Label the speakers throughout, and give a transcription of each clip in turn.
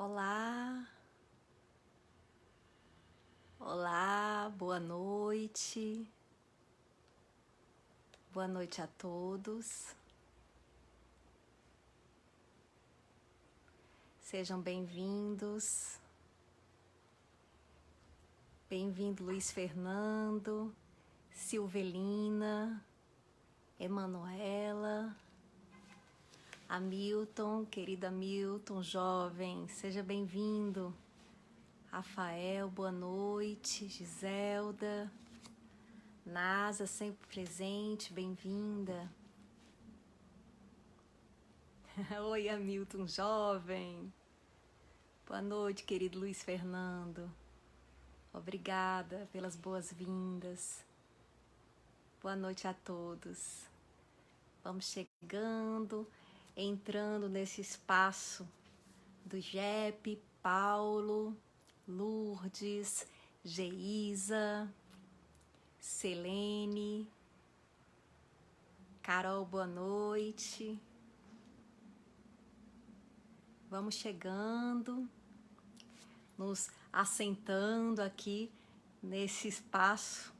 Speaker 1: Olá, olá, boa noite a todos. Sejam bem-vindos. Bem-vindo Luiz Fernando, Silvelina, Emanuela, Hamilton, querida Hamilton, jovem, seja bem-vindo. Rafael, boa noite. Giselda, Nasa, sempre presente, bem-vinda. Oi, Hamilton, jovem. Boa noite, querido Luiz Fernando. Obrigada pelas boas-vindas. Boa noite a todos. Vamos chegando, entrando nesse espaço do JEP, Paulo, Lourdes, Geisa, Selene, Carol, boa noite. Vamos chegando, nos assentando aqui nesse espaço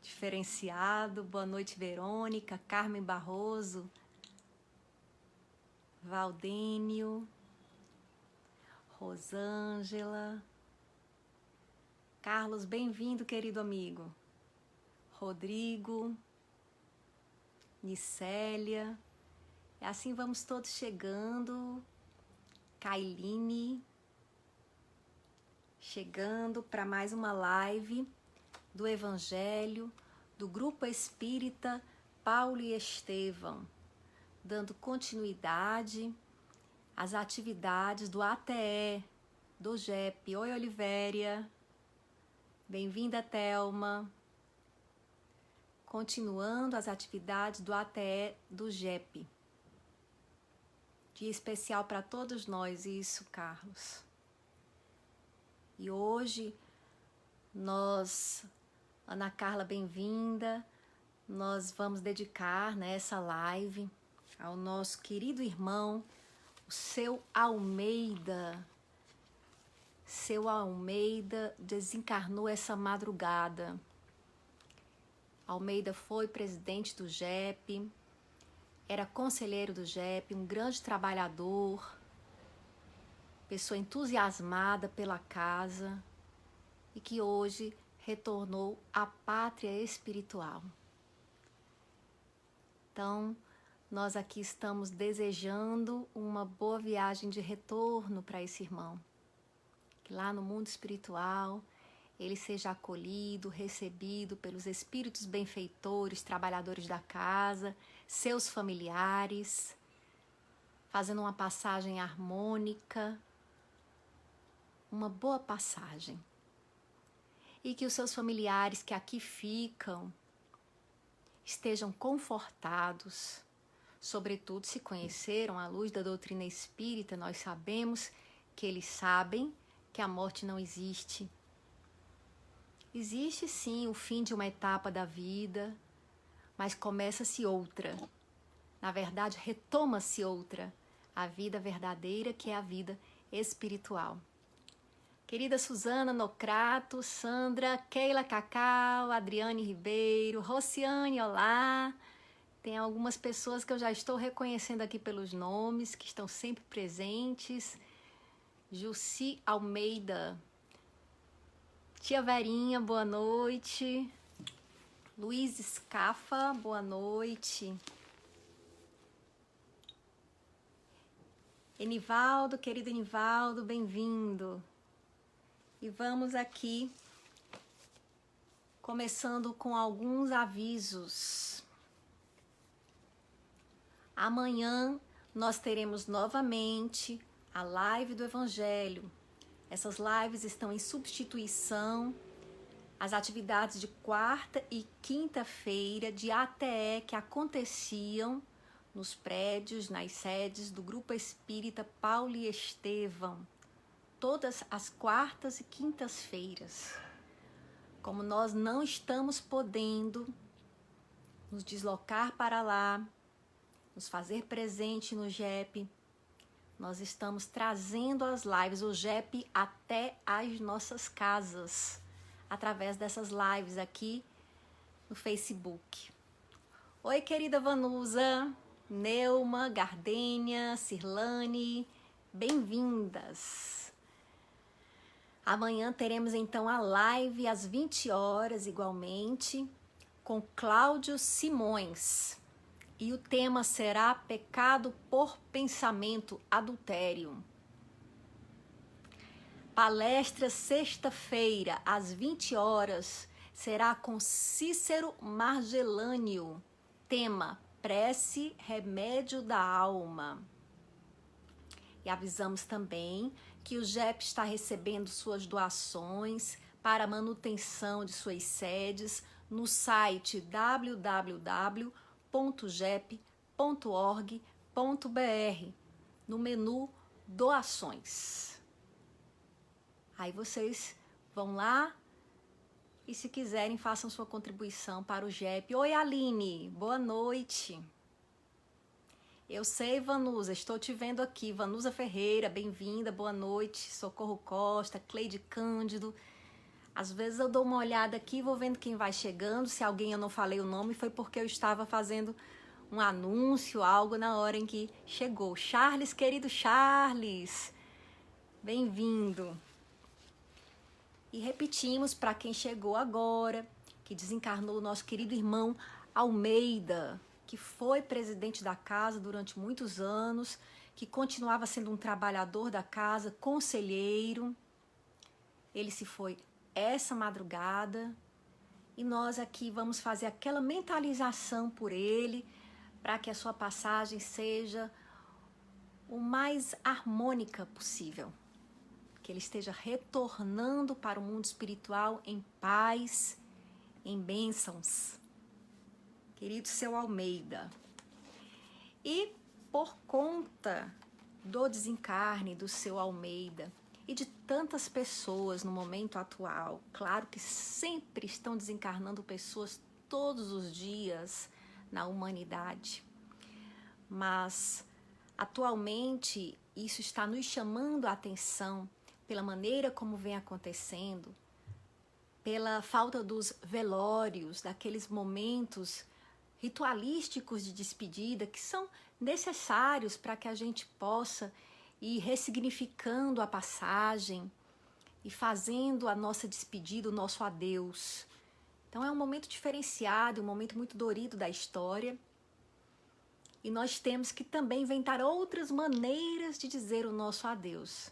Speaker 1: diferenciado. Boa noite, Verônica, Carmen Barroso, Valdênio, Rosângela, Carlos, bem-vindo, querido amigo. Rodrigo, Nicélia, e assim vamos todos chegando. Kailine, chegando para mais uma live do Evangelho do Grupo Espírita Paulo e Estevão, dando continuidade às atividades do ATE, do JEP. Oi, Olivéria, bem-vinda, Thelma. Continuando as atividades do ATE do JEP. Dia especial para todos nós, isso, Carlos. E hoje, Ana Carla, bem-vinda, nós vamos dedicar nessa live ao nosso querido irmão, o Seu Almeida. Seu Almeida desencarnou essa madrugada. Almeida foi presidente do JEP, era conselheiro do JEP, um grande trabalhador, pessoa entusiasmada pela casa e que hoje retornou à pátria espiritual. Então, nós aqui estamos desejando uma boa viagem de retorno para esse irmão, que lá no mundo espiritual ele seja acolhido, recebido pelos espíritos benfeitores, trabalhadores da casa, seus familiares, fazendo uma passagem harmônica, uma boa passagem. E que os seus familiares que aqui ficam estejam confortados, sobretudo se conheceram a luz da doutrina espírita, nós sabemos que eles sabem que a morte não existe. Existe sim o fim de uma etapa da vida, mas começa-se outra. Na verdade, retoma-se outra, a vida verdadeira, que é a vida espiritual. Querida Suzana Nocrato, Sandra, Keila Cacau, Adriane Ribeiro, Rociane, olá. Tem algumas pessoas que eu já estou reconhecendo aqui pelos nomes, que estão sempre presentes. Jussi Almeida, Tia Verinha, boa noite. Luiz Escafa, boa noite. Enivaldo, querido Enivaldo, bem-vindo. E vamos aqui, começando com alguns avisos. Amanhã nós teremos novamente a live do Evangelho. Essas lives estão em substituição às atividades de quarta e quinta-feira de ATE que aconteciam nos prédios, nas sedes do Grupo Espírita Paulo e Estevão, todas as quartas e quintas-feiras. Como nós não estamos podendo nos deslocar para lá, nos fazer presente no JEP, Nós estamos trazendo as lives, o JEP, até as nossas casas, através dessas lives aqui no Facebook. Oi, querida Vanusa, Neuma, Gardênia, Cirlane, bem-vindas. Amanhã teremos então a live às 20 horas, igualmente, com Cláudio Simões. E o tema será pecado por pensamento, adultério. Palestra sexta-feira, às 20 horas, será com Cícero Margelânio. Tema, prece, remédio da alma. E avisamos também que o JEP está recebendo suas doações para a manutenção de suas sedes no site www.jep.org.br, no menu Doações. Aí vocês vão lá e, se quiserem, façam sua contribuição para o JEP. Oi, Aline, boa noite. Eu sei, Vanusa, estou te vendo aqui. Vanusa Ferreira, bem-vinda, boa noite. Socorro Costa, Cleide Cândido. Às vezes eu dou uma olhada aqui, vou vendo quem vai chegando. Se alguém eu não falei o nome, foi porque eu estava fazendo um anúncio, algo na hora em que chegou. Charles, querido Charles, bem-vindo. E repetimos para quem chegou agora, que desencarnou o nosso querido irmão Almeida, que foi presidente da casa durante muitos anos, que continuava sendo um trabalhador da casa, conselheiro. Ele se foi essa madrugada e nós aqui vamos fazer aquela mentalização por ele, para que a sua passagem seja o mais harmônica possível. Que ele esteja retornando para o mundo espiritual em paz, em bênçãos. Querido seu Almeida. E por conta do desencarne do seu Almeida e de tantas pessoas no momento atual, claro que sempre estão desencarnando pessoas todos os dias na humanidade, mas atualmente isso está nos chamando a atenção pela maneira como vem acontecendo, pela falta dos velórios, daqueles momentos ritualísticos de despedida que são necessários para que a gente possa ir ressignificando a passagem e fazendo a nossa despedida, o nosso adeus. Então é um momento diferenciado, um momento muito dorido da história. E nós temos que também inventar outras maneiras de dizer o nosso adeus.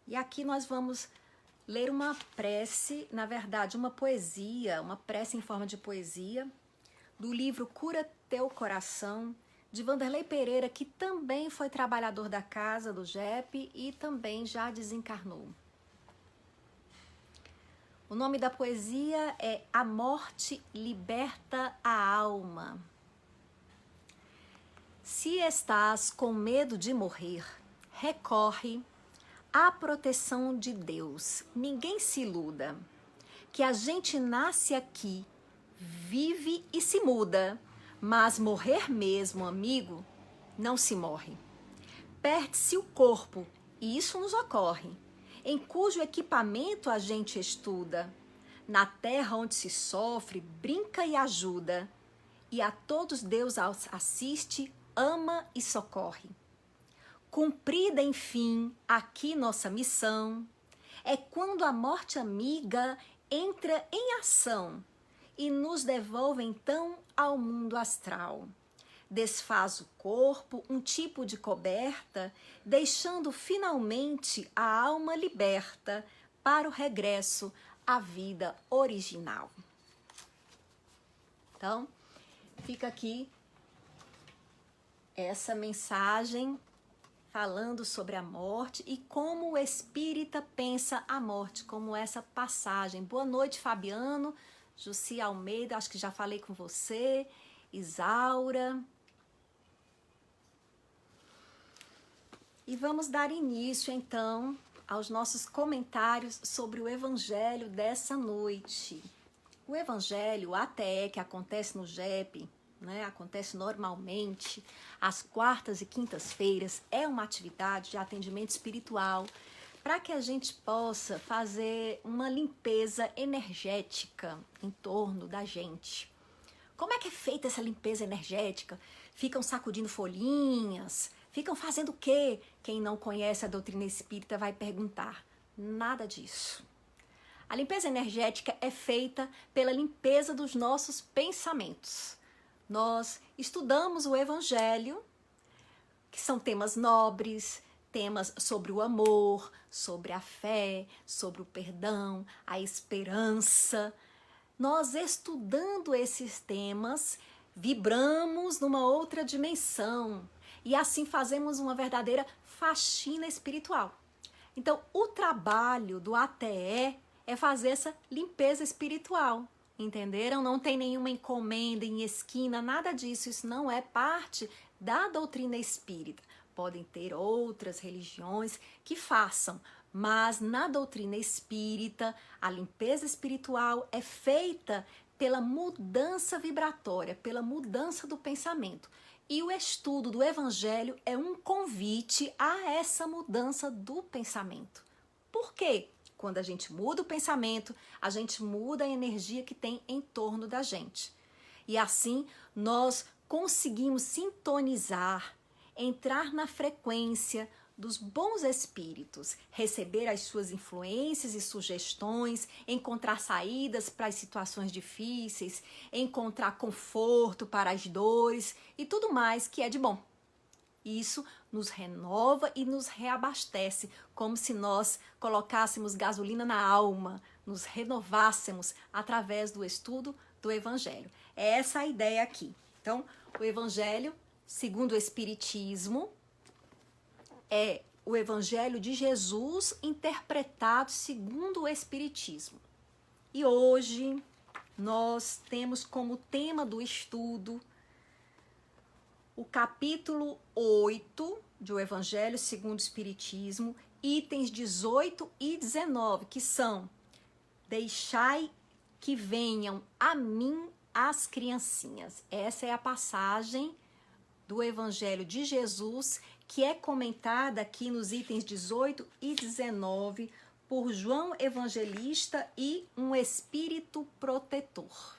Speaker 1: E aqui nós vamos ler uma prece, na verdade uma poesia, uma prece em forma de poesia, do livro Cura Teu Coração, de Vanderlei Pereira, que também foi trabalhador da casa do JEP e também já desencarnou. O nome da poesia é A Morte Liberta a Alma. Se estás com medo de morrer, recorre à proteção de Deus. Ninguém se iluda, que a gente nasce aqui, vive e se muda, mas morrer mesmo, amigo, não se morre. Perde-se o corpo, e isso nos ocorre, em cujo equipamento a gente estuda, na terra onde se sofre, brinca e ajuda, e a todos Deus assiste, ama e socorre. Cumprida, enfim, aqui nossa missão, é quando a morte amiga entra em ação e nos devolve então ao mundo astral. Desfaz o corpo, um tipo de coberta, deixando finalmente a alma liberta para o regresso à vida original. Então, fica aqui essa mensagem falando sobre a morte e como o espírita pensa a morte, como essa passagem. Boa noite, Fabiano, Jussi Almeida, acho que já falei com você, Isaura. E vamos dar início, então, aos nossos comentários sobre o Evangelho dessa noite. O Evangelho ATE, que acontece no JEP, né? Acontece normalmente às quartas e quintas-feiras, é uma atividade de atendimento espiritual para que a gente possa fazer uma limpeza energética em torno da gente. Como é que é feita essa limpeza energética? Ficam sacudindo folhinhas? Ficam fazendo o quê? Quem não conhece a doutrina espírita vai perguntar. Nada disso. A limpeza energética é feita pela limpeza dos nossos pensamentos. Nós estudamos o Evangelho, que são temas nobres, temas sobre o amor, sobre a fé, sobre o perdão, a esperança. Nós, estudando esses temas, vibramos numa outra dimensão e assim fazemos uma verdadeira faxina espiritual. Então, o trabalho do ATE é fazer essa limpeza espiritual, entenderam? Não tem nenhuma encomenda em esquina, nada disso, isso não é parte da doutrina espírita. Podem ter outras religiões que façam, mas na doutrina espírita, a limpeza espiritual é feita pela mudança vibratória, pela mudança do pensamento. E o estudo do Evangelho é um convite a essa mudança do pensamento. Por quê? Quando a gente muda o pensamento, a gente muda a energia que tem em torno da gente. E assim, nós conseguimos sintonizar, entrar na frequência dos bons espíritos, receber as suas influências e sugestões, encontrar saídas para as situações difíceis, encontrar conforto para as dores e tudo mais que é de bom. Isso nos renova e nos reabastece, como se nós colocássemos gasolina na alma, nos renovássemos através do estudo do Evangelho. É essa a ideia aqui. Então, o Evangelho, segundo o Espiritismo, é o Evangelho de Jesus interpretado segundo o Espiritismo. E hoje nós temos como tema do estudo o capítulo 8 do Evangelho segundo o Espiritismo, itens 18 e 19, que são: deixai que venham a mim as criancinhas. Essa é a passagem do Evangelho de Jesus que é comentada aqui nos itens 18 e 19 por João Evangelista e um espírito protetor.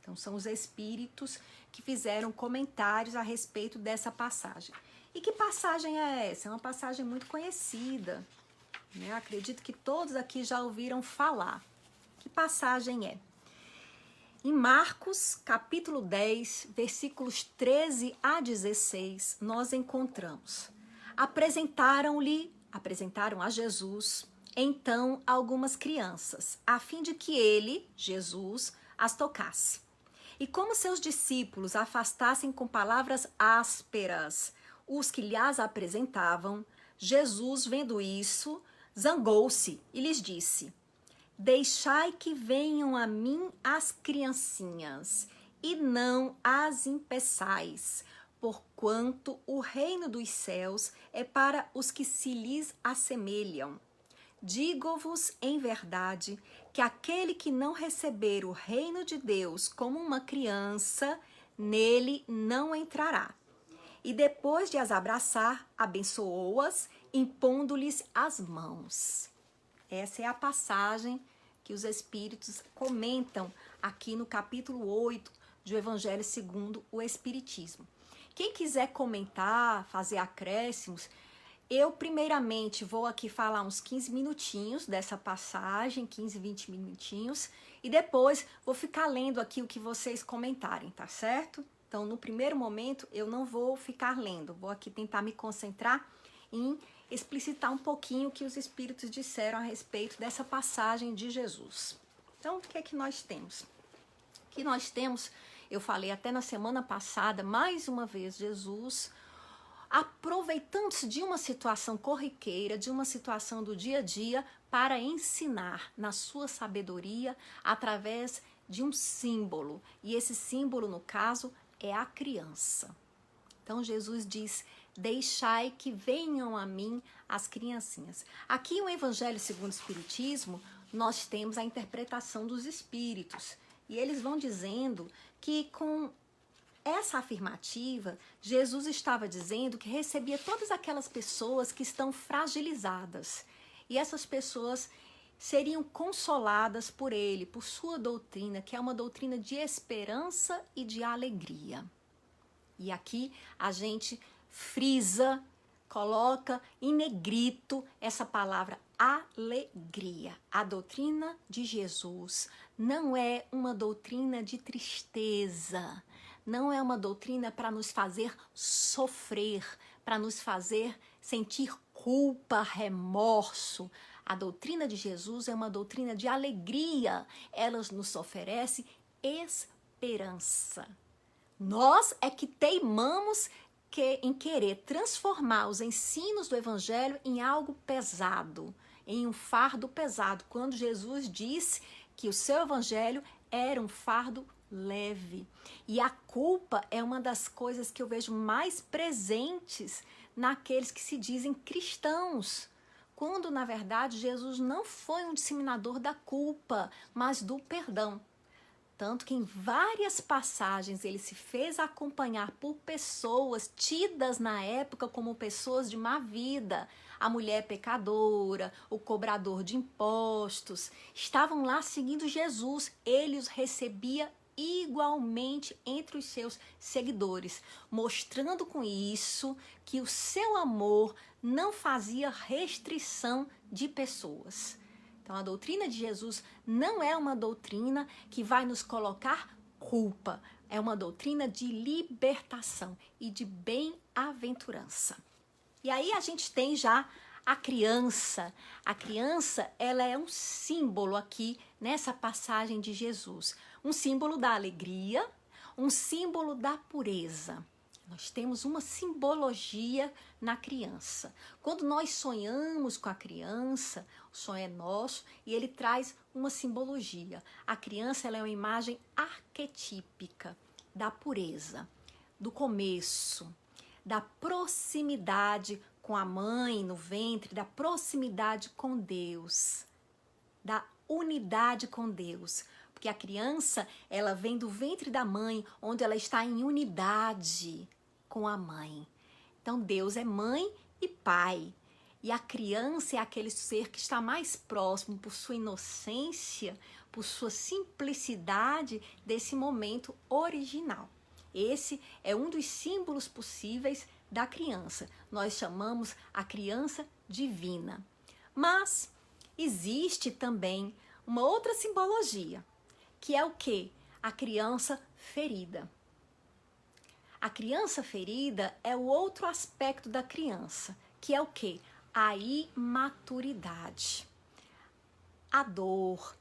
Speaker 1: Então, são os espíritos que fizeram comentários a respeito dessa passagem. E que passagem é essa? É uma passagem muito conhecida, né? Eu acredito que todos aqui já ouviram falar. Que passagem é? Em Marcos, capítulo 10, versículos 13 a 16, nós encontramos: apresentaram a Jesus, então, algumas crianças, a fim de que ele, Jesus, as tocasse. E como seus discípulos afastassem com palavras ásperas os que lhes apresentavam, Jesus, vendo isso, zangou-se e lhes disse: deixai que venham a mim as criancinhas, e não as impeçais, porquanto o reino dos céus é para os que se lhes assemelham. Digo-vos em verdade que aquele que não receber o reino de Deus como uma criança, nele não entrará. E depois de as abraçar, abençoou-as, impondo-lhes as mãos. Essa é a passagem que os espíritos comentam aqui no capítulo 8 do Evangelho segundo o Espiritismo. Quem quiser comentar, fazer acréscimos, eu primeiramente vou aqui falar uns 15 minutinhos dessa passagem, 15, 20 minutinhos, e depois vou ficar lendo aqui o que vocês comentarem, tá certo? Então, no primeiro momento, eu não vou ficar lendo, vou aqui tentar me concentrar em explicitar um pouquinho o que os espíritos disseram a respeito dessa passagem de Jesus. Então, o que é que nós temos? O que nós temos, eu falei até na semana passada, mais uma vez, Jesus aproveitando-se de uma situação corriqueira, de uma situação do dia a dia, para ensinar na sua sabedoria através de um símbolo. E esse símbolo, no caso, é a criança. Então, Jesus diz: deixai que venham a mim as criancinhas. Aqui no Evangelho segundo o Espiritismo, nós temos a interpretação dos espíritos. E eles vão dizendo que com essa afirmativa, Jesus estava dizendo que recebia todas aquelas pessoas que estão fragilizadas. E essas pessoas seriam consoladas por ele, por sua doutrina, que é uma doutrina de esperança e de alegria. E aqui a gente frisa, coloca em negrito essa palavra alegria. A doutrina de Jesus não é uma doutrina de tristeza, não é uma doutrina para nos fazer sofrer, para nos fazer sentir culpa, remorso. A doutrina de Jesus é uma doutrina de alegria. Ela nos oferece esperança. Nós é que teimamos em querer transformar os ensinos do Evangelho em algo pesado, em um fardo pesado, quando Jesus disse que o seu Evangelho era um fardo leve. E a culpa é uma das coisas que eu vejo mais presentes naqueles que se dizem cristãos, quando na verdade Jesus não foi um disseminador da culpa, mas do perdão. Tanto que em várias passagens ele se fez acompanhar por pessoas tidas na época como pessoas de má vida. A mulher pecadora, o cobrador de impostos, estavam lá seguindo Jesus. Ele os recebia igualmente entre os seus seguidores, mostrando com isso que o seu amor não fazia restrição de pessoas. Então, a doutrina de Jesus não é uma doutrina que vai nos colocar culpa, é uma doutrina de libertação e de bem-aventurança. E aí a gente tem já a criança. A criança, ela é um símbolo aqui nessa passagem de Jesus. Um símbolo da alegria, um símbolo da pureza. Nós temos uma simbologia na criança. Quando nós sonhamos com a criança, o sonho é nosso e ele traz uma simbologia. A criança, ela é uma imagem arquetípica da pureza, do começo, da proximidade com a mãe no ventre, da proximidade com Deus, da unidade com Deus. Porque a criança, ela vem do ventre da mãe, onde ela está em unidade com a mãe. Então, Deus é mãe e pai. E a criança é aquele ser que está mais próximo por sua inocência, por sua simplicidade desse momento original. Esse é um dos símbolos possíveis da criança. Nós chamamos a criança divina. Mas existe também uma outra simbologia, que é o quê? A criança ferida. A criança ferida é o outro aspecto da criança, que é o quê? A imaturidade, a dor,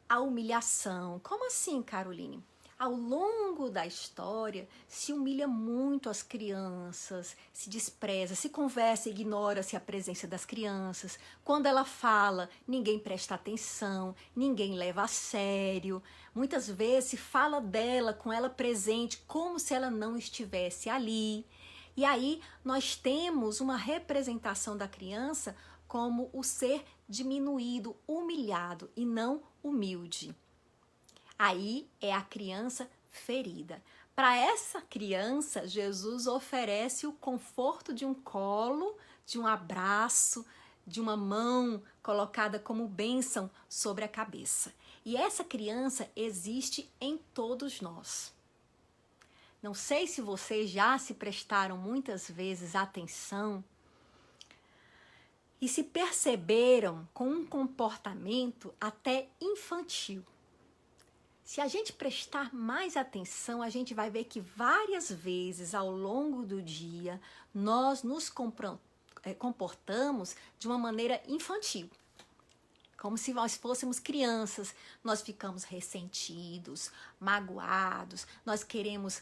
Speaker 1: a humilhação. Como assim, Caroline? Ao longo da história, se humilha muito as crianças, se despreza, se conversa e ignora-se a presença das crianças. Quando ela fala, ninguém presta atenção, ninguém leva a sério. Muitas vezes se fala dela com ela presente, como se ela não estivesse ali. E aí nós temos uma representação da criança como o ser diminuído, humilhado e não humilde. Aí é a criança ferida. Para essa criança, Jesus oferece o conforto de um colo, de um abraço, de uma mão colocada como bênção sobre a cabeça. E essa criança existe em todos nós. Não sei se vocês já se prestaram muitas vezes atenção e se perceberam com um comportamento até infantil. Se a gente prestar mais atenção, a gente vai ver que várias vezes ao longo do dia nós nos comportamos de uma maneira infantil. Como se nós fôssemos crianças, nós ficamos ressentidos, magoados, nós queremos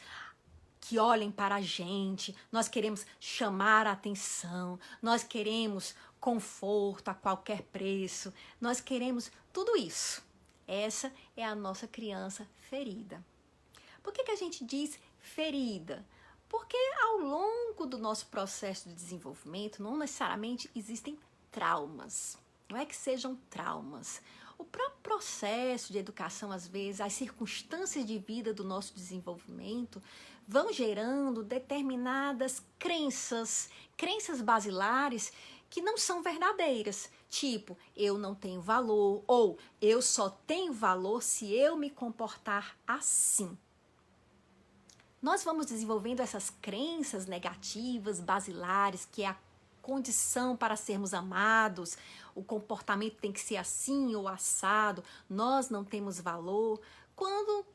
Speaker 1: que olhem para a gente, nós queremos chamar a atenção, nós queremos conforto a qualquer preço, nós queremos tudo isso. Essa é a nossa criança ferida. Por que a gente diz ferida? Porque ao longo do nosso processo de desenvolvimento, não necessariamente existem traumas. Não é que sejam traumas. O próprio processo de educação, às vezes, as circunstâncias de vida do nosso desenvolvimento vão gerando determinadas crenças basilares que não são verdadeiras. Tipo, eu não tenho valor, ou eu só tenho valor se eu me comportar assim. Nós vamos desenvolvendo essas crenças negativas, basilares, que é a condição para sermos amados, o comportamento tem que ser assim ou assado, nós não temos valor. Quando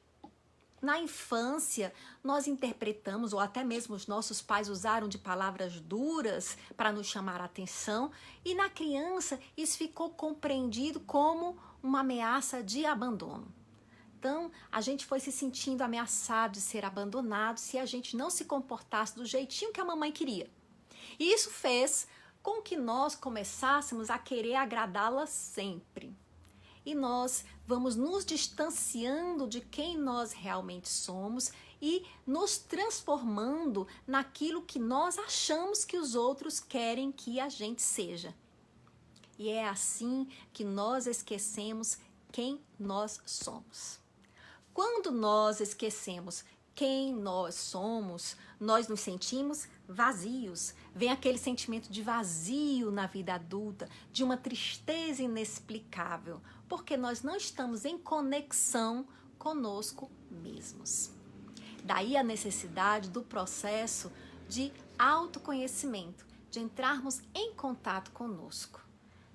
Speaker 1: na infância nós interpretamos, ou até mesmo os nossos pais usaram de palavras duras para nos chamar a atenção, e na criança isso ficou compreendido como uma ameaça de abandono. Então, a gente foi se sentindo ameaçado de ser abandonado se a gente não se comportasse do jeitinho que a mamãe queria. E isso fez com que nós começássemos a querer agradá-la sempre. E nós vamos nos distanciando de quem nós realmente somos e nos transformando naquilo que nós achamos que os outros querem que a gente seja. E é assim que nós esquecemos quem nós somos. Quando nós esquecemos quem nós somos, nós nos sentimos vazios. Vem aquele sentimento de vazio na vida adulta, de uma tristeza inexplicável, porque nós não estamos em conexão conosco mesmos. Daí a necessidade do processo de autoconhecimento, de entrarmos em contato conosco,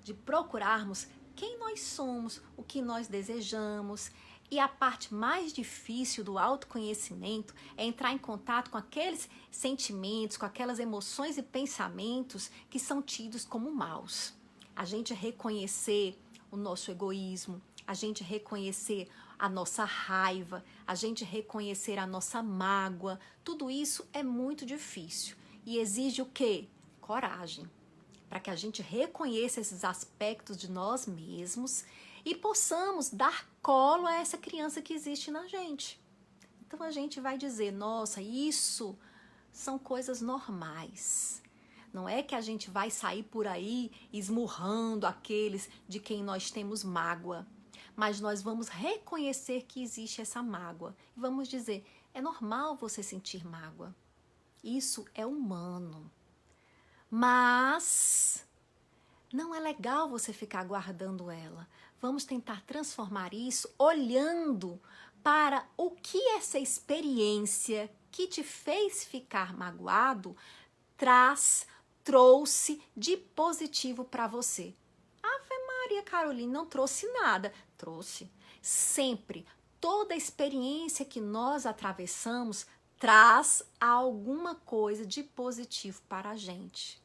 Speaker 1: de procurarmos quem nós somos, o que nós desejamos. E a parte mais difícil do autoconhecimento é entrar em contato com aqueles sentimentos, com aquelas emoções e pensamentos que são tidos como maus. A gente reconhecer o nosso egoísmo, a gente reconhecer a nossa raiva, a gente reconhecer a nossa mágoa, tudo isso é muito difícil e exige o quê? Coragem, para que a gente reconheça esses aspectos de nós mesmos e possamos dar colo a essa criança que existe na gente. Então a gente vai dizer, nossa, isso são coisas normais. Não é que a gente vai sair por aí esmurrando aqueles de quem nós temos mágoa, mas nós vamos reconhecer que existe essa mágoa. E vamos dizer, é normal você sentir mágoa. Isso é humano. Mas não é legal você ficar guardando ela. Vamos tentar transformar isso olhando para o que essa experiência que te fez ficar magoado trouxe de positivo para você. Ave Maria, Caroline, não trouxe nada. Trouxe. Sempre, toda experiência que nós atravessamos traz alguma coisa de positivo para a gente.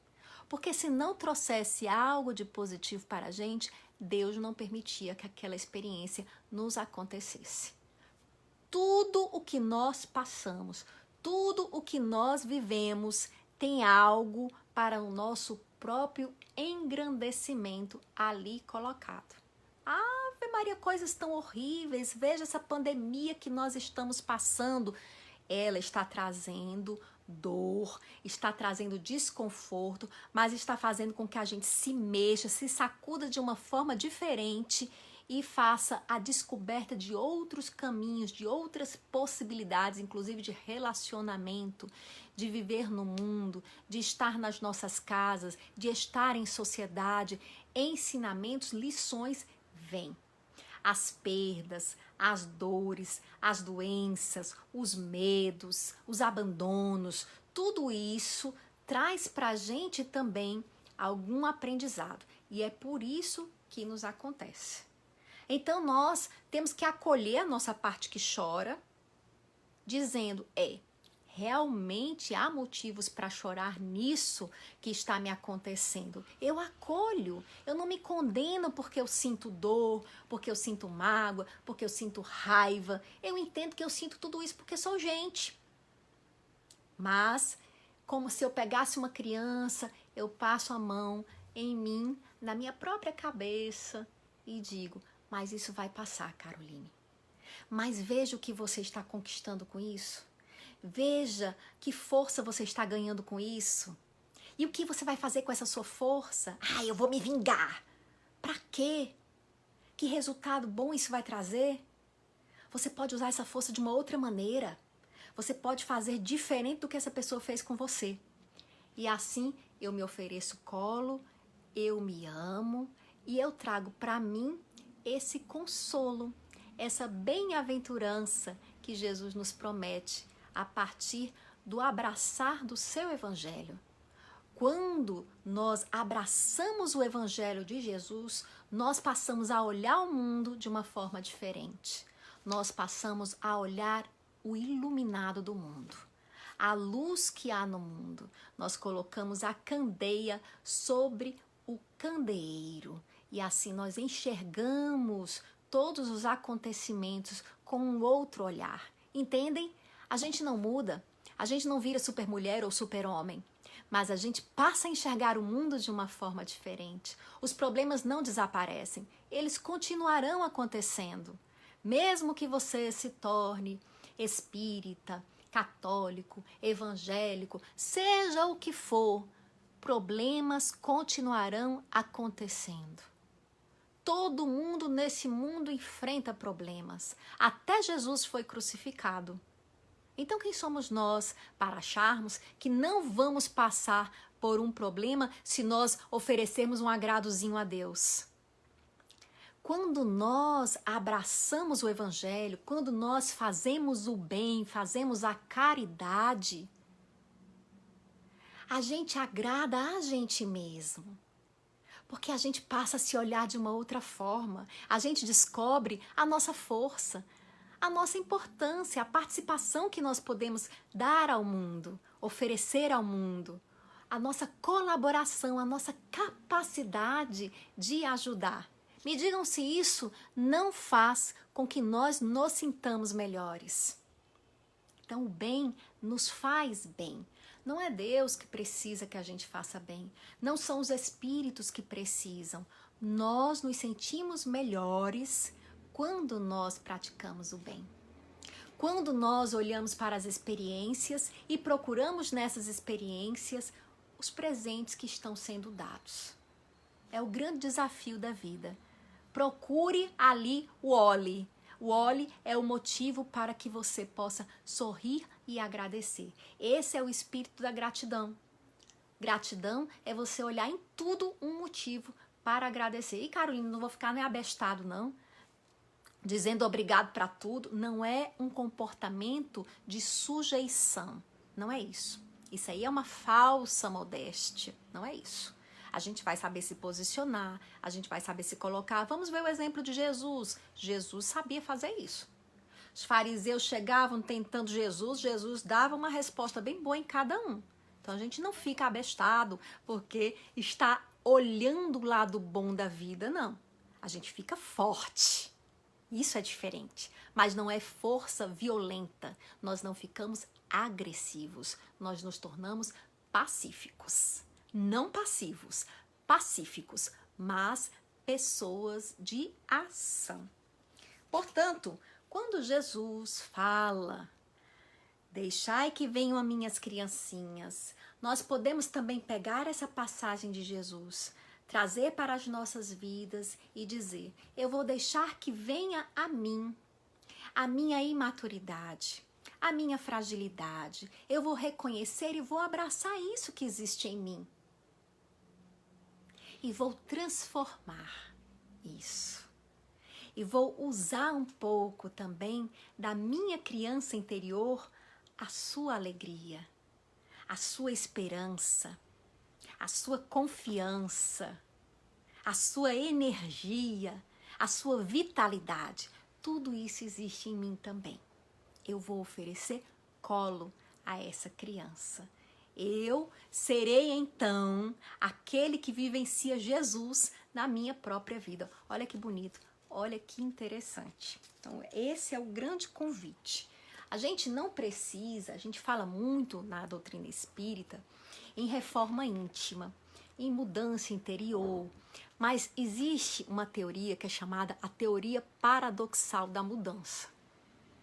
Speaker 1: Porque se não trouxesse algo de positivo para a gente, Deus não permitia que aquela experiência nos acontecesse. Tudo o que nós passamos, tudo o que nós vivemos tem algo para o nosso próprio engrandecimento ali colocado. Ave Maria, coisas tão horríveis, veja essa pandemia que nós estamos passando. Ela está trazendo dor, está trazendo desconforto, mas está fazendo com que a gente se mexa, se sacuda de uma forma diferente e faça a descoberta de outros caminhos, de outras possibilidades, inclusive de relacionamento, de viver no mundo, de estar nas nossas casas, de estar em sociedade. Ensinamentos, lições vêm. As perdas, as dores, as doenças, os medos, os abandonos, tudo isso traz para a gente também algum aprendizado. E é por isso que nos acontece. Então nós temos que acolher a nossa parte que chora, dizendo, realmente há motivos para chorar nisso que está me acontecendo. Eu acolho, eu não me condeno porque eu sinto dor, porque eu sinto mágoa, porque eu sinto raiva. Eu entendo que eu sinto tudo isso porque sou gente. Mas, como se eu pegasse uma criança, eu passo a mão em mim, na minha própria cabeça e digo, mas isso vai passar, Caroline. Mas veja o que você está conquistando com isso. Veja que força você está ganhando com isso. E o que você vai fazer com essa sua força? Eu vou me vingar. Para quê? Que resultado bom isso vai trazer? Você pode usar essa força de uma outra maneira. Você pode fazer diferente do que essa pessoa fez com você. E assim eu me ofereço colo, eu me amo e eu trago para mim esse consolo, essa bem-aventurança que Jesus nos promete a partir do abraçar do seu evangelho. Quando nós abraçamos o evangelho de Jesus, nós passamos a olhar o mundo de uma forma diferente. Nós passamos a olhar o iluminado do mundo, a luz que há no mundo. Nós colocamos a candeia sobre o candeeiro e assim nós enxergamos todos os acontecimentos com um outro olhar. Entendem? A gente não muda, a gente não vira supermulher ou super-homem, mas a gente passa a enxergar o mundo de uma forma diferente. Os problemas não desaparecem, eles continuarão acontecendo. Mesmo que você se torne espírita, católico, evangélico, seja o que for, problemas continuarão acontecendo. Todo mundo nesse mundo enfrenta problemas. Até Jesus foi crucificado. Então quem somos nós para acharmos que não vamos passar por um problema se nós oferecermos um agradozinho a Deus? Quando nós abraçamos o evangelho, quando nós fazemos o bem, fazemos a caridade, a gente agrada a gente mesmo. Porque a gente passa a se olhar de uma outra forma. A gente descobre a nossa força, a nossa importância, a participação que nós podemos dar ao mundo, oferecer ao mundo, a nossa colaboração, a nossa capacidade de ajudar. Me digam se isso não faz com que nós nos sintamos melhores. Então, o bem nos faz bem. Não é Deus que precisa que a gente faça bem. Não são os espíritos que precisam. Nós nos sentimos melhores quando nós praticamos o bem. Quando nós olhamos para as experiências e procuramos nessas experiências os presentes que estão sendo dados. É o grande desafio da vida. Procure ali o Oli. O Oli é o motivo para que você possa sorrir e agradecer. Esse é o espírito da gratidão. Gratidão é você olhar em tudo um motivo para agradecer. E Carolina, não vou ficar nem abestado, não. Dizendo obrigado para tudo, não é um comportamento de sujeição. Não é isso. Isso aí é uma falsa modéstia. Não é isso. A gente vai saber se posicionar, a gente vai saber se colocar. Vamos ver o exemplo de Jesus. Jesus sabia fazer isso. Os fariseus chegavam tentando Jesus, Jesus dava uma resposta bem boa em cada um. Então a gente não fica abestado porque está olhando o lado bom da vida, não. A gente fica forte. Isso é diferente, mas não é força violenta. Nós não ficamos agressivos, nós nos tornamos pacíficos. Não passivos, pacíficos, mas pessoas de ação. Portanto, quando Jesus fala, deixai que venham as minhas criancinhas, nós podemos também pegar essa passagem de Jesus, trazer para as nossas vidas e dizer, eu vou deixar que venha a mim, a minha imaturidade, a minha fragilidade, eu vou reconhecer e vou abraçar isso que existe em mim. E vou transformar isso. E vou usar um pouco também da minha criança interior, a sua alegria, a sua esperança, a sua confiança, a sua energia, a sua vitalidade. Tudo isso existe em mim também. Eu vou oferecer colo a essa criança. Eu serei, então, aquele que vivencia Jesus na minha própria vida. Olha que bonito, olha que interessante. Então, esse é o grande convite. A gente não precisa, a gente fala muito na doutrina espírita em reforma íntima, em mudança interior, mas existe uma teoria que é chamada a teoria paradoxal da mudança.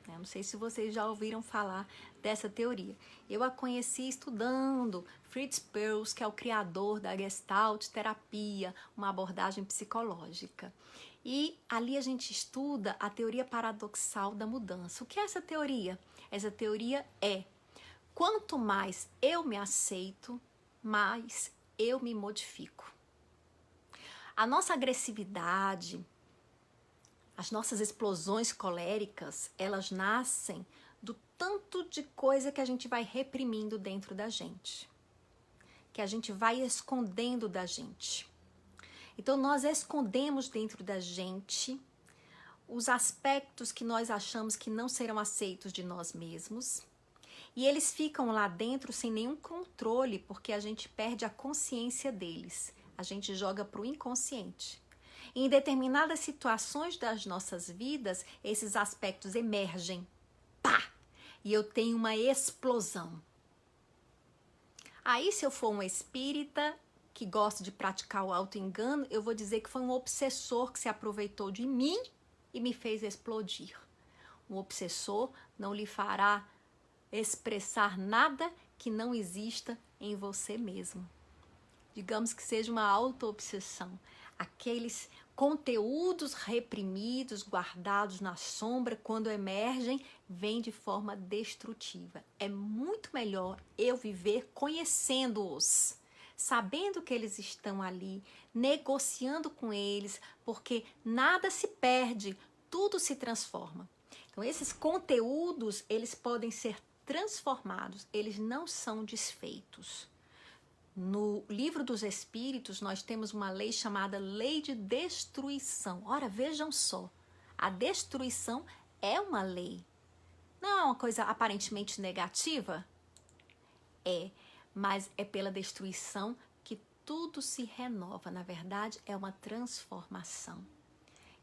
Speaker 1: Eu não sei se vocês já ouviram falar dessa teoria. Eu a conheci estudando Fritz Perls, que é o criador da Gestalt terapia, uma abordagem psicológica. E ali a gente estuda a teoria paradoxal da mudança. O que é essa teoria? Essa teoria é: quanto mais eu me aceito, mais eu me modifico. A nossa agressividade, as nossas explosões coléricas, elas nascem do tanto de coisa que a gente vai reprimindo dentro da gente, que a gente vai escondendo da gente. Então, nós escondemos dentro da gente os aspectos que nós achamos que não serão aceitos de nós mesmos, e eles ficam lá dentro sem nenhum controle, porque a gente perde a consciência deles. A gente joga para o inconsciente. Em determinadas situações das nossas vidas, esses aspectos emergem. Pá! E eu tenho uma explosão. Aí, se eu for um espírita que gosta de praticar o auto-engano, eu vou dizer que foi um obsessor que se aproveitou de mim e me fez explodir. Um obsessor não lhe fará expressar nada que não exista em você mesmo. Digamos que seja uma auto-obsessão. Aqueles conteúdos reprimidos, guardados na sombra, quando emergem, vêm de forma destrutiva. É muito melhor eu viver conhecendo-os, sabendo que eles estão ali, negociando com eles, porque nada se perde, tudo se transforma. Então, esses conteúdos, eles podem ser transformados, eles não são desfeitos. No livro dos Espíritos, nós temos uma lei chamada lei de destruição. Ora, vejam só, a destruição é uma lei. Não é uma coisa aparentemente negativa? É, mas é pela destruição que tudo se renova. Na verdade, é uma transformação.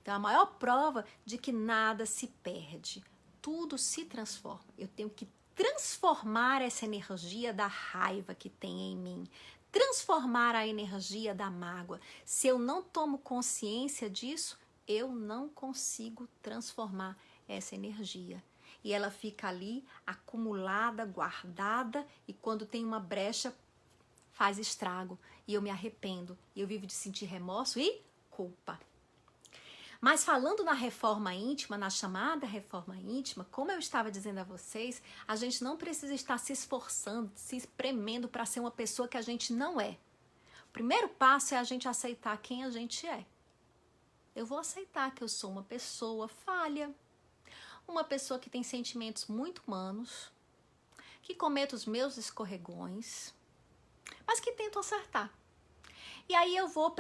Speaker 1: Então, a maior prova de que nada se perde, tudo se transforma. Eu tenho que transformar essa energia da raiva que tem em mim, transformar a energia da mágoa. Se eu não tomo consciência disso, eu não consigo transformar essa energia. E ela fica ali acumulada, guardada, e quando tem uma brecha, faz estrago. E eu me arrependo. E eu vivo de sentir remorso e culpa. Mas falando na reforma íntima, na chamada reforma íntima, como eu estava dizendo a vocês, a gente não precisa estar se esforçando, se espremendo para ser uma pessoa que a gente não é. O primeiro passo é a gente aceitar quem a gente é. Eu vou aceitar que eu sou uma pessoa falha, uma pessoa que tem sentimentos muito humanos, que comete os meus escorregões, mas que tento acertar. E aí eu vou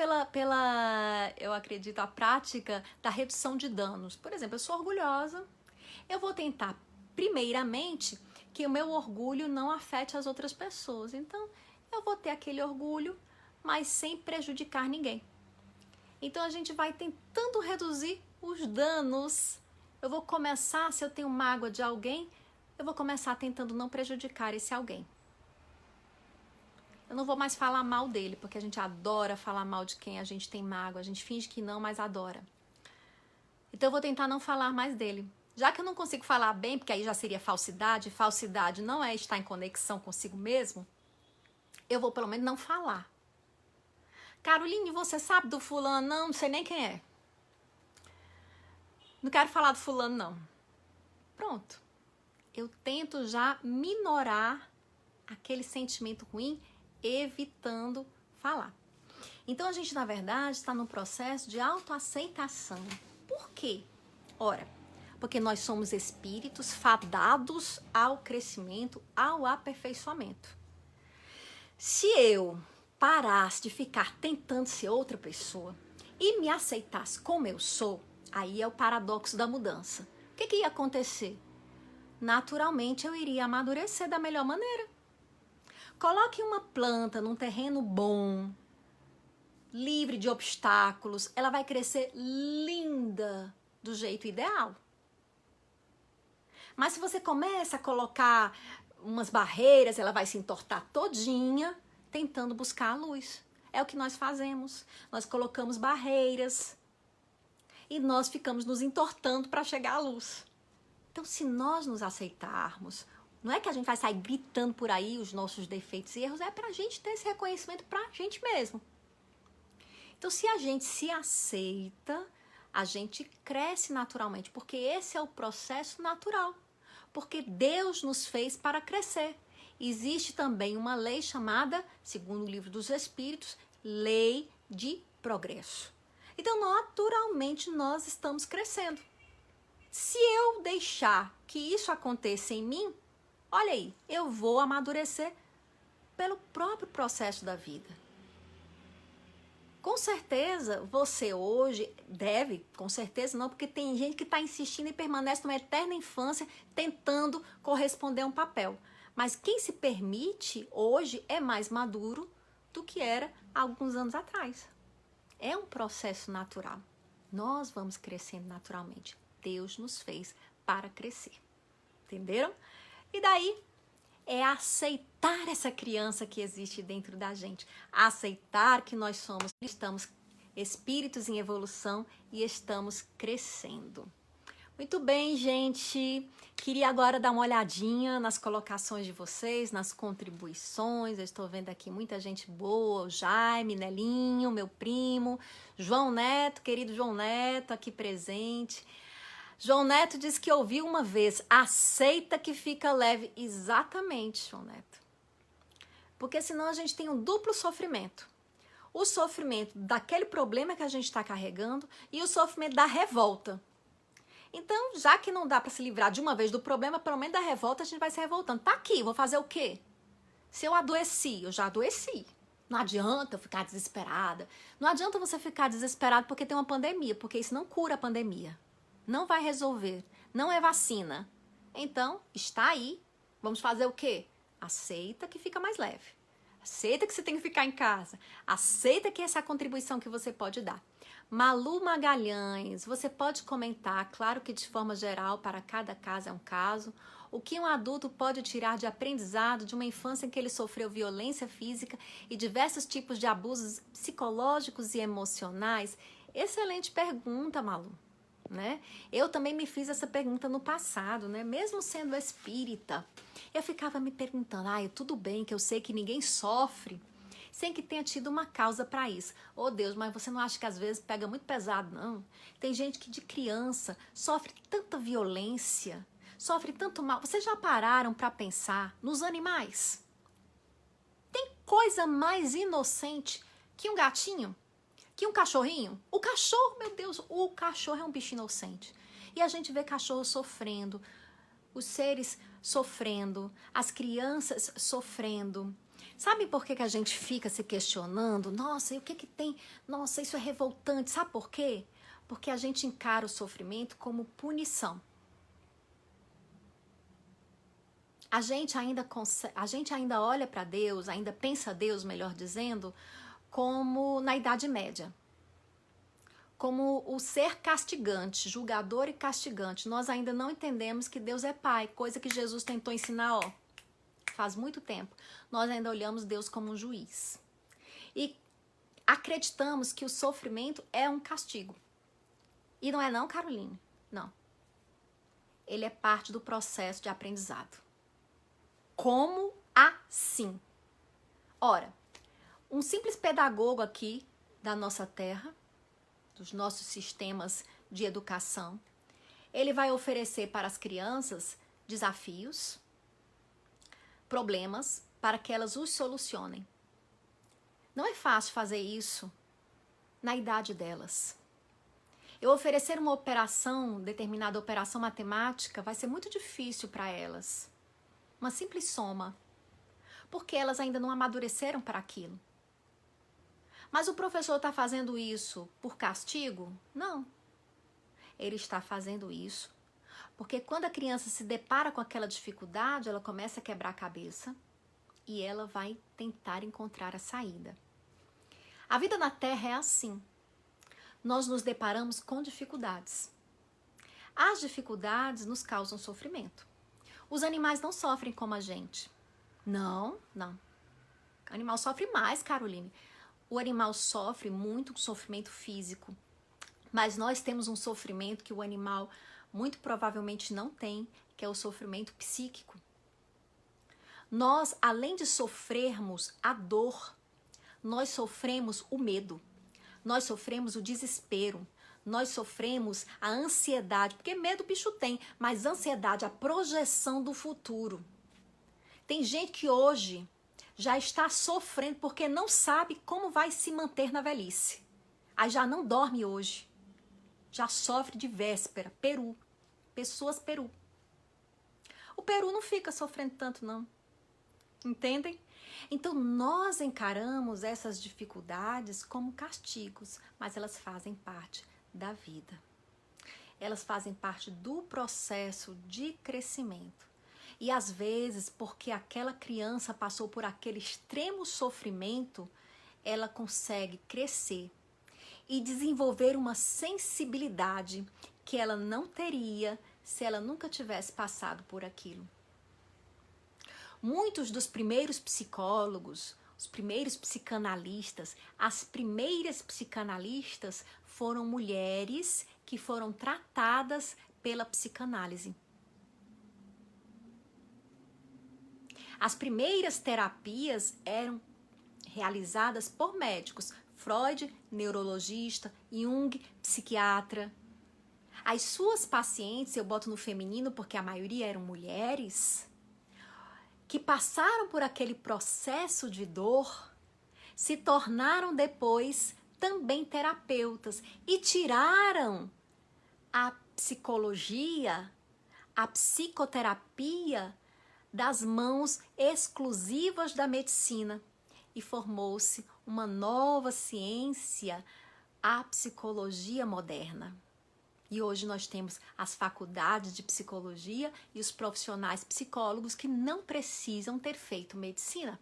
Speaker 1: eu acredito, a prática da redução de danos. Por exemplo, eu sou orgulhosa, eu vou tentar, primeiramente, que o meu orgulho não afete as outras pessoas. Então, eu vou ter aquele orgulho, mas sem prejudicar ninguém. Então, a gente vai tentando reduzir os danos. Eu vou começar, se eu tenho mágoa de alguém, eu vou começar tentando não prejudicar esse alguém. Eu não vou mais falar mal dele, porque a gente adora falar mal de quem a gente tem mágoa. A gente finge que não, mas adora. Então eu vou tentar não falar mais dele. Já que eu não consigo falar bem, porque aí já seria falsidade, falsidade não é estar em conexão consigo mesmo, eu vou pelo menos não falar. Caroline, você sabe do fulano? Não sei nem quem é. Não quero falar do fulano, não. Pronto. Eu tento já minorar aquele sentimento ruim, evitando falar. Então, a gente, na verdade, está num processo de autoaceitação. Por quê? Ora, porque nós somos espíritos fadados ao crescimento, ao aperfeiçoamento. Se eu parasse de ficar tentando ser outra pessoa e me aceitasse como eu sou, aí é o paradoxo da mudança. O que ia acontecer? Naturalmente, eu iria amadurecer da melhor maneira. Coloque uma planta num terreno bom, livre de obstáculos, ela vai crescer linda, do jeito ideal. Mas se você começa a colocar umas barreiras, ela vai se entortar todinha, tentando buscar a luz. É o que nós fazemos. Nós colocamos barreiras e nós ficamos nos entortando para chegar à luz. Então, se nós nos aceitarmos, não é que a gente vai sair gritando por aí os nossos defeitos e erros, é pra gente ter esse reconhecimento pra gente mesmo. Então, se a gente se aceita, a gente cresce naturalmente, porque esse é o processo natural. Porque Deus nos fez para crescer. Existe também uma lei chamada, segundo o livro dos Espíritos, lei de progresso. Então, naturalmente, nós estamos crescendo. Se eu deixar que isso aconteça em mim, olha aí, eu vou amadurecer pelo próprio processo da vida. Com certeza, você hoje deve, com certeza não, porque tem gente que está insistindo e permanece numa eterna infância tentando corresponder a um papel. Mas quem se permite hoje é mais maduro do que era há alguns anos atrás. É um processo natural. Nós vamos crescendo naturalmente. Deus nos fez para crescer. Entenderam? E daí é aceitar essa criança que existe dentro da gente. Aceitar que nós estamos espíritos em evolução e estamos crescendo. Muito bem, gente. Queria agora dar uma olhadinha nas colocações de vocês, nas contribuições. Eu estou vendo aqui muita gente boa. O Jaime, Nelinho, meu primo. João Neto, querido João Neto, aqui presente. João Neto diz que ouviu uma vez, aceita que fica leve. Exatamente, João Neto. Porque senão a gente tem um duplo sofrimento. O sofrimento daquele problema que a gente está carregando e o sofrimento da revolta. Então, já que não dá para se livrar de uma vez do problema, pelo menos da revolta a gente vai se revoltando. Tá aqui, vou fazer o quê? Se eu adoeci, eu já adoeci. Não adianta eu ficar desesperada. Não adianta você ficar desesperado porque tem uma pandemia, porque isso não cura a pandemia. Não vai resolver, não é vacina. Então, está aí. Vamos fazer o quê? Aceita que fica mais leve. Aceita que você tem que ficar em casa. Aceita que essa é a contribuição que você pode dar. Malu Magalhães, você pode comentar, claro que de forma geral, para cada caso é um caso, o que um adulto pode tirar de aprendizado de uma infância em que ele sofreu violência física e diversos tipos de abusos psicológicos e emocionais? Excelente pergunta, Malu. Né? Eu também me fiz essa pergunta no passado, né? Mesmo sendo espírita, eu ficava me perguntando, tudo bem que eu sei que ninguém sofre sem que tenha tido uma causa para isso. Oh Deus, mas você não acha que às vezes pega muito pesado, não? Tem gente que de criança sofre tanta violência, sofre tanto mal. Vocês já pararam para pensar nos animais? Tem coisa mais inocente que um gatinho? Que um cachorrinho? O cachorro, meu Deus, o cachorro é um bicho inocente. E a gente vê cachorro sofrendo, os seres sofrendo, as crianças sofrendo. Sabe por que a gente fica se questionando? Nossa, e o que tem? Nossa, isso é revoltante. Sabe por quê? Porque a gente encara o sofrimento como punição. A gente ainda olha para Deus, ainda pensa Deus, melhor dizendo, como na Idade Média, como o ser castigante, julgador e castigante. Nós ainda não entendemos que Deus é Pai, coisa que Jesus tentou ensinar, faz muito tempo. Nós ainda olhamos Deus como um juiz. E acreditamos que o sofrimento é um castigo. E não é não, Caroline? Não. Ele é parte do processo de aprendizado. Como assim? Ora, um simples pedagogo aqui da nossa terra, dos nossos sistemas de educação, ele vai oferecer para as crianças desafios, problemas, para que elas os solucionem. Não é fácil fazer isso na idade delas. Eu oferecer uma operação, determinada operação matemática, vai ser muito difícil para elas. Uma simples soma, porque elas ainda não amadureceram para aquilo. Mas o professor está fazendo isso por castigo? Não. Ele está fazendo isso porque quando a criança se depara com aquela dificuldade, ela começa a quebrar a cabeça e ela vai tentar encontrar a saída. A vida na Terra é assim. Nós nos deparamos com dificuldades. As dificuldades nos causam sofrimento. Os animais não sofrem como a gente. Não. O animal sofre mais, Caroline. O animal sofre muito sofrimento físico, mas nós temos um sofrimento que o animal muito provavelmente não tem, que é o sofrimento psíquico. Nós, além de sofrermos a dor, nós sofremos o medo, nós sofremos o desespero, nós sofremos a ansiedade, porque medo o bicho tem, mas ansiedade, a projeção do futuro. Tem gente que hoje já está sofrendo porque não sabe como vai se manter na velhice. Aí já não dorme hoje. Já sofre de véspera, peru. Pessoas peru. O peru não fica sofrendo tanto, não. Entendem? Então, nós encaramos essas dificuldades como castigos, mas elas fazem parte da vida. Elas fazem parte do processo de crescimento. E às vezes, porque aquela criança passou por aquele extremo sofrimento, ela consegue crescer e desenvolver uma sensibilidade que ela não teria se ela nunca tivesse passado por aquilo. Muitos dos primeiros psicólogos, os primeiros psicanalistas, as primeiras psicanalistas foram mulheres que foram tratadas pela psicanálise. As primeiras terapias eram realizadas por médicos. Freud, neurologista, Jung, psiquiatra. As suas pacientes, eu boto no feminino porque a maioria eram mulheres, que passaram por aquele processo de dor, se tornaram depois também terapeutas e tiraram a psicologia, a psicoterapia das mãos exclusivas da medicina e formou-se uma nova ciência, a psicologia moderna. E hoje nós temos as faculdades de psicologia e os profissionais psicólogos que não precisam ter feito medicina.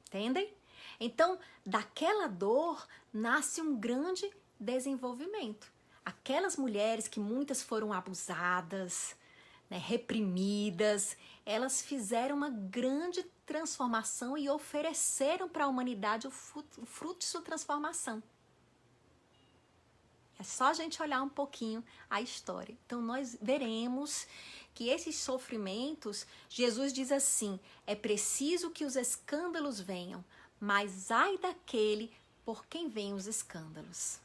Speaker 1: Entendem? Então, daquela dor nasce um grande desenvolvimento. Aquelas mulheres que muitas foram abusadas, né, reprimidas, elas fizeram uma grande transformação e ofereceram para a humanidade o fruto de sua transformação. É só a gente olhar um pouquinho a história. Então, nós veremos que esses sofrimentos, Jesus diz assim, é preciso que os escândalos venham, mas ai daquele por quem vêm os escândalos.